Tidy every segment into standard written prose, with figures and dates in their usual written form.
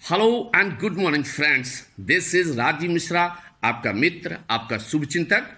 Hello and good morning friends, this is Rajiv Mishra, आपका मित्र, आपका शुभचिंतक।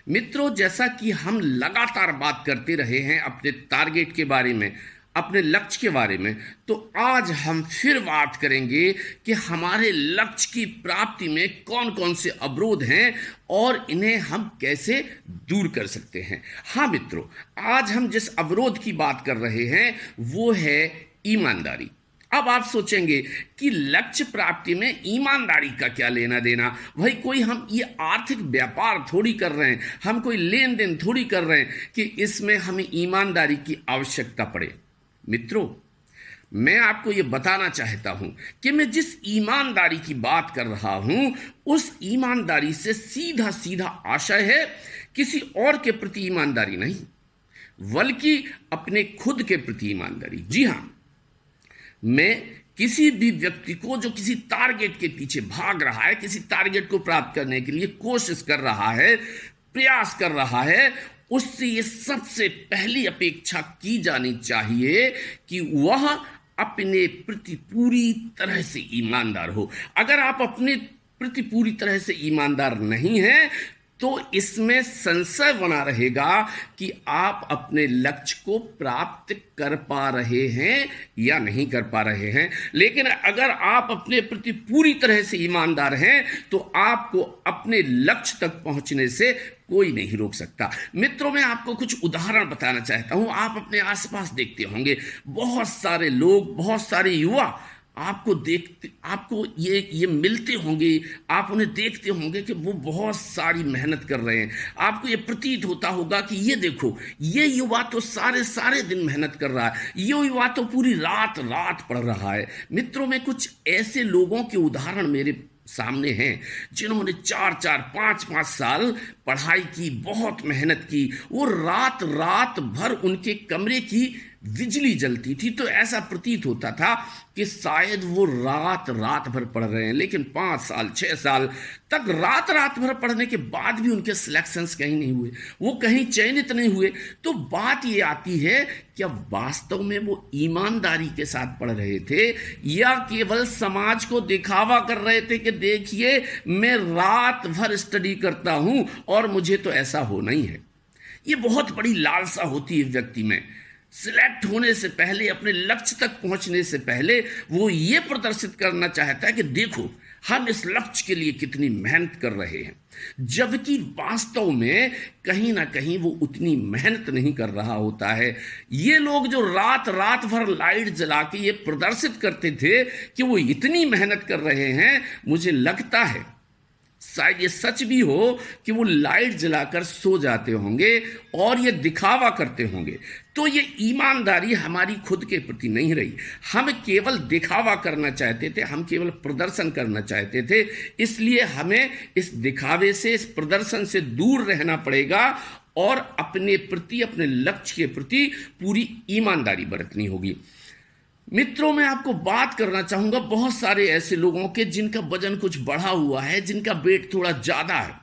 मित्रों, जैसा कि हम लगातार बात करते रहे हैं अपने टारगेट के बारे में, अपने लक्ष्य के बारे में, तो आज हम फिर बात करेंगे कि हमारे लक्ष्य की प्राप्ति में कौन कौन से अवरोध हैं और इन्हें हम कैसे दूर कर सकते हैं। हाँ मित्रों, आज हम जिस अवरोध की बात कर रहे हैं वो है ईमानदारी। अब आप सोचेंगे कि लक्ष्य प्राप्ति में ईमानदारी का क्या लेना देना। भाई, कोई हम ये आर्थिक व्यापार थोड़ी कर रहे हैं, हम कोई लेन देन थोड़ी कर रहे हैं कि इसमें हमें ईमानदारी की आवश्यकता पड़े। मित्रों, मैं आपको ये बताना चाहता हूं कि मैं जिस ईमानदारी की बात कर रहा हूं उस ईमानदारी से सीधा सीधा आशय है किसी और के प्रति ईमानदारी नहीं, बल्कि अपने खुद के प्रति ईमानदारी। जी हां, मैं किसी भी व्यक्ति को जो किसी टारगेट के पीछे भाग रहा है, किसी टारगेट को प्राप्त करने के लिए कोशिश कर रहा है, प्रयास कर रहा है, उससे ये सबसे पहली अपेक्षा की जानी चाहिए कि वह अपने प्रति पूरी तरह से ईमानदार हो। अगर आप अपने प्रति पूरी तरह से ईमानदार नहीं हैं तो इसमें संशय बना रहेगा कि आप अपने लक्ष्य को प्राप्त कर पा रहे हैं या नहीं कर पा रहे हैं। लेकिन अगर आप अपने प्रति पूरी तरह से ईमानदार हैं तो आपको अपने लक्ष्य तक पहुंचने से कोई नहीं रोक सकता। मित्रों, मैं आपको कुछ उदाहरण बताना चाहता हूं। आप अपने आसपास देखते होंगे बहुत सारे लोग, बहुत सारे युवा आपको ये मिलते होंगे, आप उन्हें देखते होंगे कि वो बहुत सारी मेहनत कर रहे हैं। आपको ये प्रतीत होता होगा कि ये देखो, ये युवा तो सारे दिन मेहनत कर रहा है, ये युवा तो पूरी रात पढ़ रहा है। मित्रों, में कुछ ऐसे लोगों के उदाहरण मेरे सामने हैं जिन्होंने 4-5 साल पढ़ाई की, बहुत मेहनत की। वो रात भर उनके कमरे की बिजली जलती थी तो ऐसा प्रतीत होता था कि शायद वो रात भर पढ़ रहे हैं। लेकिन 5 साल 6 साल तक रात भर पढ़ने के बाद भी उनके सिलेक्शंस कहीं नहीं हुए, वो कहीं चयनित नहीं हुए। तो बात ये आती है कि अब वास्तव में वो ईमानदारी के साथ पढ़ रहे थे या केवल समाज को दिखावा कर रहे थे कि देखिए मैं रात भर स्टडी करता हूं और मुझे तो ऐसा होना ही है। ये बहुत बड़ी लालसा होती है व्यक्ति में। सिलेक्ट होने से पहले, अपने लक्ष्य तक पहुंचने से पहले वो ये प्रदर्शित करना चाहता है कि देखो हम इस लक्ष्य के लिए कितनी मेहनत कर रहे हैं, जबकि वास्तव में कहीं ना कहीं वो उतनी मेहनत नहीं कर रहा होता है। ये लोग जो रात भर लाइट जला के ये प्रदर्शित करते थे कि वो इतनी मेहनत कर रहे हैं, मुझे लगता है शायद ये सच भी हो कि वो लाइट जलाकर सो जाते होंगे और ये दिखावा करते होंगे। तो ये ईमानदारी हमारी खुद के प्रति नहीं रही। हम केवल दिखावा करना चाहते थे, हम केवल प्रदर्शन करना चाहते थे। इसलिए हमें इस दिखावे से, इस प्रदर्शन से दूर रहना पड़ेगा और अपने प्रति, अपने लक्ष्य के प्रति पूरी ईमानदारी बरतनी होगी। मित्रों, मैं आपको बात करना चाहूंगा बहुत सारे ऐसे लोगों के जिनका वजन कुछ बढ़ा हुआ है, जिनका वेट थोड़ा ज्यादा है,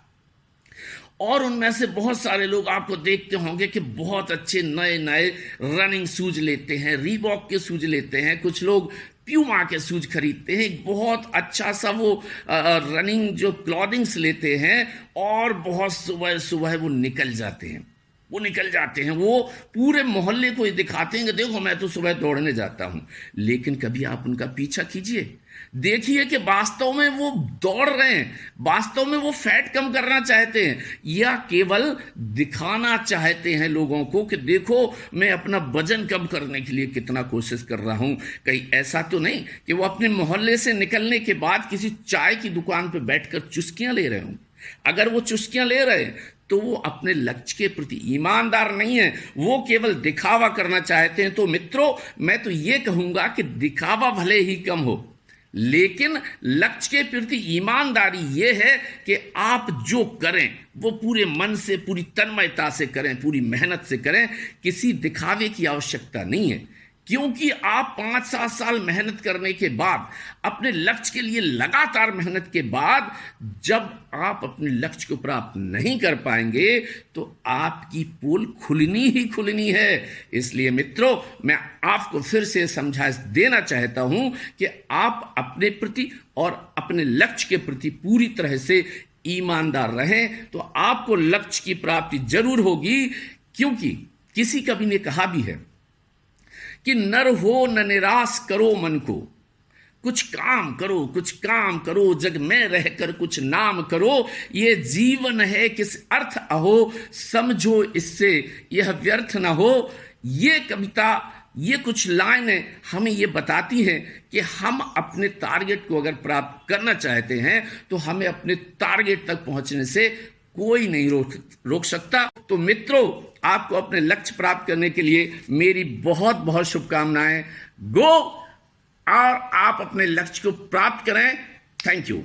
और उनमें से बहुत सारे लोग आपको देखते होंगे कि बहुत अच्छे नए रनिंग शूज लेते हैं, रीबॉक के शूज लेते हैं, कुछ लोग प्यूमा के शूज खरीदते हैं, बहुत अच्छा सा वो रनिंग जो क्लॉथिंग्स लेते हैं और बहुत सुबह वो निकल जाते हैं। वो पूरे मोहल्ले को ये दिखाते हैं कि देखो मैं तो सुबह दौड़ने जाता हूं। लेकिन कभी आप उनका पीछा कीजिए, देखिए कि वास्तव में वो दौड़ रहे हैं, वास्तव में वो फैट कम करना चाहते हैं या केवल दिखाना चाहते हैं लोगों को कि देखो मैं अपना वजन कम करने के लिए कितना कोशिश कर रहा हूं। कहीं ऐसा तो नहीं कि वो अपने मोहल्ले से निकलने के बाद किसी चाय की दुकान पर बैठकर चुस्कियां ले रहे हों। अगर वो चुस्कियां ले रहे हैं तो वो अपने लक्ष्य के प्रति ईमानदार नहीं है, वो केवल दिखावा करना चाहते हैं। तो मित्रों, मैं तो ये कहूंगा कि दिखावा भले ही कम हो, लेकिन लक्ष्य के प्रति ईमानदारी ये है कि आप जो करें वो पूरे मन से, पूरी तन्मयता से करें, पूरी मेहनत से करें। किसी दिखावे की आवश्यकता नहीं है। क्योंकि आप 5-7 साल मेहनत करने के बाद, अपने लक्ष्य के लिए लगातार मेहनत के बाद जब आप अपने लक्ष्य को प्राप्त नहीं कर पाएंगे तो आपकी पोल खुलनी ही खुलनी है। इसलिए मित्रों, मैं आपको फिर से समझा देना चाहता हूं कि आप अपने प्रति और अपने लक्ष्य के प्रति पूरी तरह से ईमानदार रहें तो आपको लक्ष्य की प्राप्ति जरूर होगी। क्योंकि किसी कवि ने कहा भी है कि नर हो न निराश करो मन को, कुछ काम करो, कुछ काम करो, जग में रहकर कुछ नाम करो, ये जीवन है किस अर्थ अहो, समझो इससे यह व्यर्थ न हो। ये कविता, ये कुछ लाइनें हमें ये बताती हैं कि हम अपने टारगेट को अगर प्राप्त करना चाहते हैं तो हमें अपने टारगेट तक पहुंचने से कोई नहीं रोक सकता। तो मित्रों, आपको अपने लक्ष्य प्राप्त करने के लिए मेरी बहुत बहुत शुभकामनाएं। गो और आप अपने लक्ष्य को प्राप्त करें। Thank you.